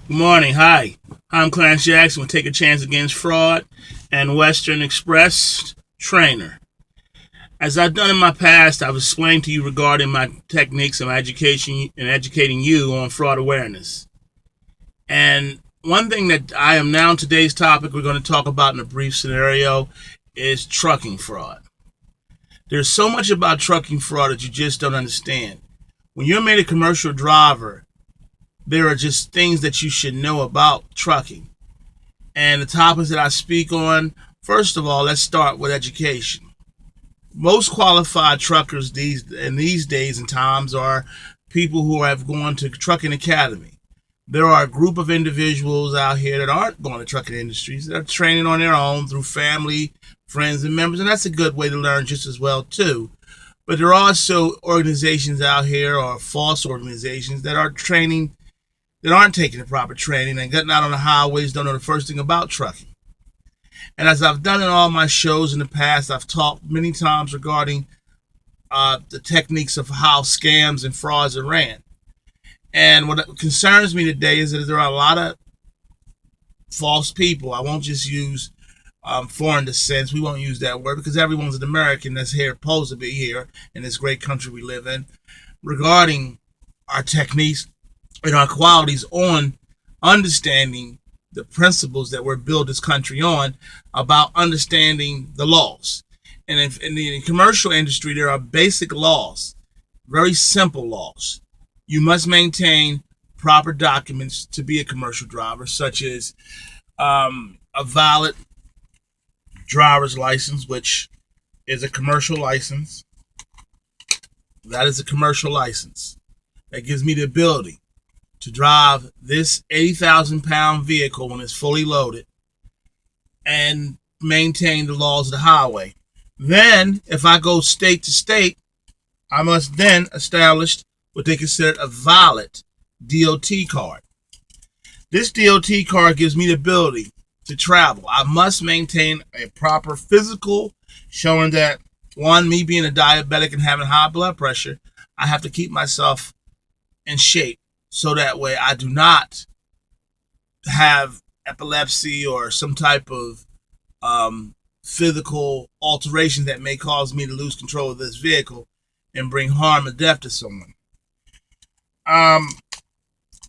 Good morning. Hi. I'm Clarence Jackson with Take a Chance Against Fraud and Western Express Trainer. As I've done in my past, I've explained to you regarding my techniques and my education and educating you on fraud awareness. And one thing that I am now today's topic we're going to talk about in a brief scenario is trucking fraud. There's so much about trucking fraud that you just don't understand. When you're made a commercial driver, there are just things that you should know about trucking. And the topics that I speak on, first of all, let's start with education. Most qualified truckers these days and times are people who have gone to trucking academy. There are a group of individuals out here that aren't going to trucking industries that are training on their own through family, friends, and members, and that's a good way to learn just as well too. But there are also organizations out here, or false organizations, that are training that aren't taking the proper training and getting out on the highways, don't know the first thing about trucking. And as I've done in all my shows in the past, I've talked many times regarding the techniques of how scams and frauds are ran. And what concerns me today is that there are a lot of false people. I won't just use foreign descent. We won't use that word because everyone's an American that's here, supposed to be here in this great country we live in, regarding our techniques and our qualities on understanding the principles that we're built this country on about understanding the laws. And in the commercial industry, there are basic laws, very simple laws. You must maintain proper documents to be a commercial driver, such as a valid driver's license, which is a commercial license. That is a commercial license. That gives me the ability to drive this 80,000-pound vehicle when it's fully loaded and maintain the laws of the highway. Then, if I go state to state, I must then establish what they consider a valid DOT card. This DOT card gives me the ability to travel. I must maintain a proper physical showing that, one, me being a diabetic and having high blood pressure, I have to keep myself in shape so that way I do not have epilepsy or some type of physical alteration that may cause me to lose control of this vehicle and bring harm or death to someone.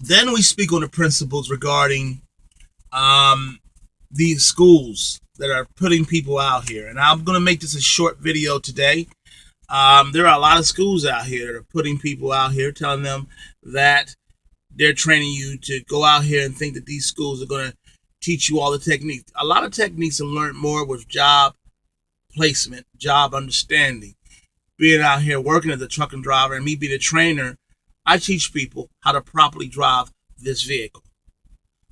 Then we speak on the principles regarding these schools that are putting people out here. And I'm going to make this a short video today. There are a lot of schools out here that are putting people out here, telling them that they're training you to go out here and think that these schools are going to teach you all the techniques. A lot of techniques are learned more with job placement, job understanding. Being out here working as a trucking driver and me being a trainer, I teach people how to properly drive this vehicle.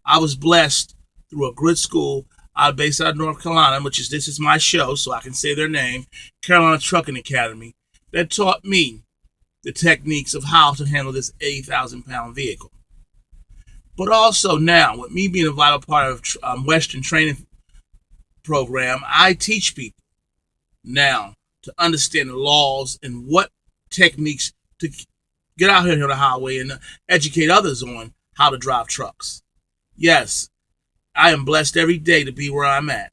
I was blessed through a good school based out of North Carolina, this is my show, so I can say their name, Carolina Trucking Academy, that taught me the techniques of how to handle this 80,000-pound vehicle. But also now, with me being a vital part of Western training program, I teach people now to understand the laws and what techniques to get out here on the highway and educate others on how to drive trucks. Yes, I am blessed every day to be where I'm at.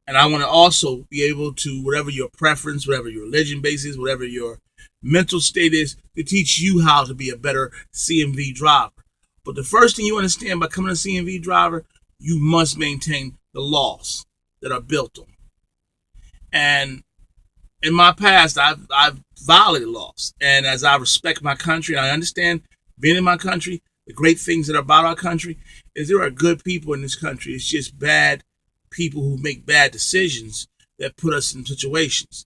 And I want to also be able to, whatever your preference, whatever your religion base is, whatever your mental state is, to teach you how to be a better CMV driver. But the first thing you understand by becoming a CMV driver, you must maintain the laws that are built on. And in my past, I've violated laws. And as I respect my country, I understand being in my country, the great things that are about our country is there are good people in this country. It's just bad people who make bad decisions that put us in situations.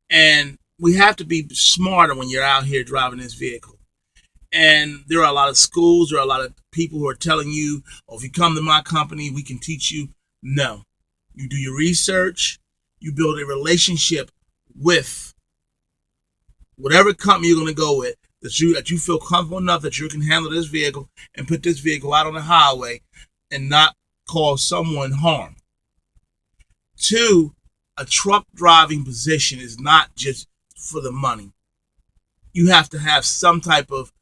And we have to be smarter when you're out here driving this vehicle. And there are a lot of schools, there are a lot of people who are telling you, oh, if you come to my company, we can teach you. No. You do your research, you build a relationship with whatever company you're going to go with, that you feel comfortable enough that you can handle this vehicle and put this vehicle out on the highway and not cause someone harm. Two, a truck driving position is not just for the money. You have to have some type of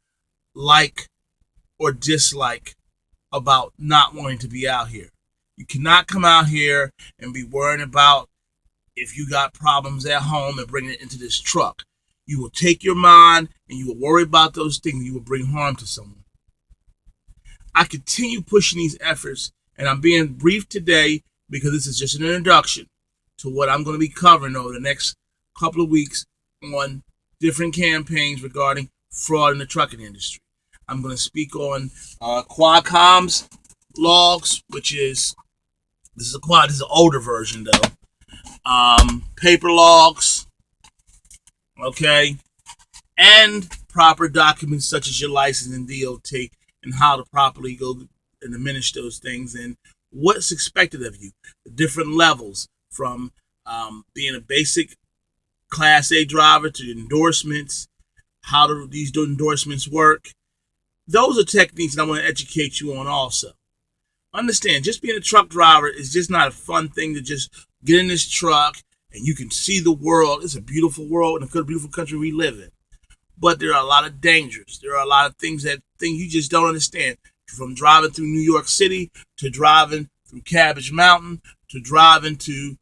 like or dislike about not wanting to be out here. You cannot come out here and be worrying about if you got problems at home and bring it into this truck. You will take your mind and you will worry about those things. You will bring harm to someone. I continue pushing these efforts, and I'm being brief today because this is just an introduction to what I'm going to be covering over the next couple of weeks on different campaigns regarding fraud in the trucking industry. I'm going to speak on Qualcomm's logs, which is this is an older version though. Paper logs, okay, and proper documents such as your license and DOT, and how to properly go and diminish those things, and what's expected of you, the different levels from being a basic Class A driver to endorsements, how do these endorsements work. Those are techniques that I want to educate you on also. Understand, just being a truck driver is just not a fun thing to just get in this truck and you can see the world. It's a beautiful world and a beautiful country we live in. But there are a lot of dangers. There are a lot of things you just don't understand. From driving through New York City to driving through Cabbage Mountain to driving to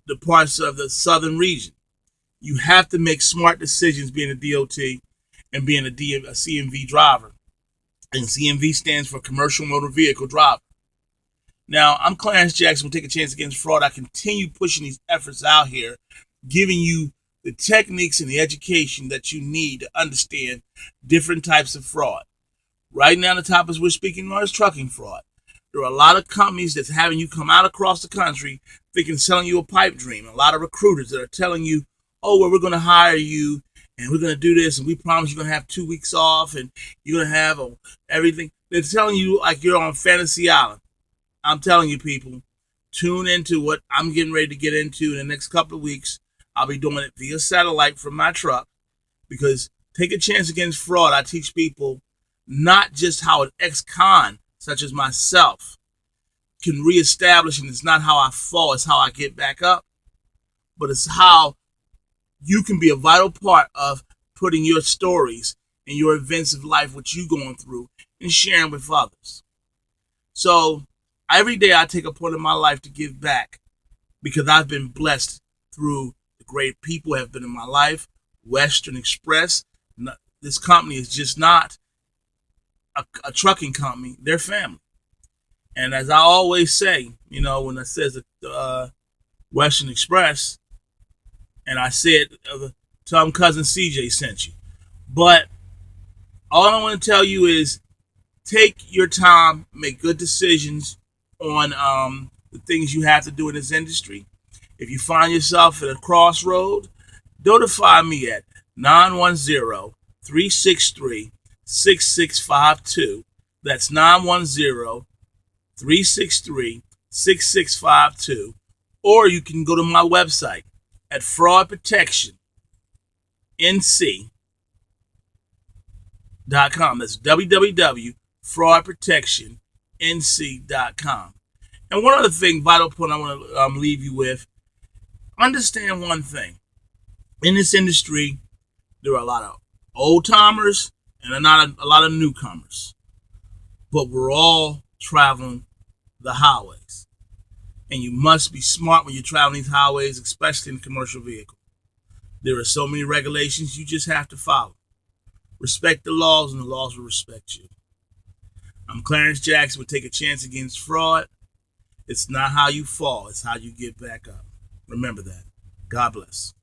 the parts of the southern region. You have to make smart decisions being a DOT and being a CMV driver. And CMV stands for Commercial Motor Vehicle Driver. Now, I'm Clarence Jackson. We'll take a chance against fraud. I continue pushing these efforts out here, giving you the techniques and the education that you need to understand different types of fraud. Right now, the topics we're speaking on is trucking fraud. There are a lot of companies that's having you come out across the country thinking selling you a pipe dream. A lot of recruiters that are telling you, oh, well, we're going to hire you and we're going to do this and we promise you're going to have 2 weeks off and you're going to have everything. They're telling you like you're on Fantasy Island. I'm telling you, people, tune into what I'm getting ready to get into in the next couple of weeks. I'll be doing it via satellite from my truck because take a chance against fraud. I teach people not just how an Excon, such as myself, can reestablish, and it's not how I fall, it's how I get back up, but it's how you can be a vital part of putting your stories and your events of life, what you're going through, and sharing with others. So every day I take a point of my life to give back because I've been blessed through the great people who have been in my life. Western Express, this company is just not a trucking company, they're family. And as I always say, when it says Western Express, and I said, tell them cousin CJ sent you. But all I want to tell you is take your time, make good decisions on the things you have to do in this industry. If you find yourself at a crossroad, notify me at 910-363-6652. That's 910-363-6652. Or you can go to my website at fraudprotectionnc.com. That's www.fraudprotectionnc.com. And one other thing, vital point I want to leave you with, understand one thing. In this industry, there are a lot of old-timers and a lot of newcomers. But we're all traveling the highways. And you must be smart when you're traveling these highways, especially in a commercial vehicle. There are so many regulations you just have to follow. Respect the laws and the laws will respect you. I'm Clarence Jackson. We'll take a chance against fraud. It's not how you fall, it's how you get back up. Remember that. God bless.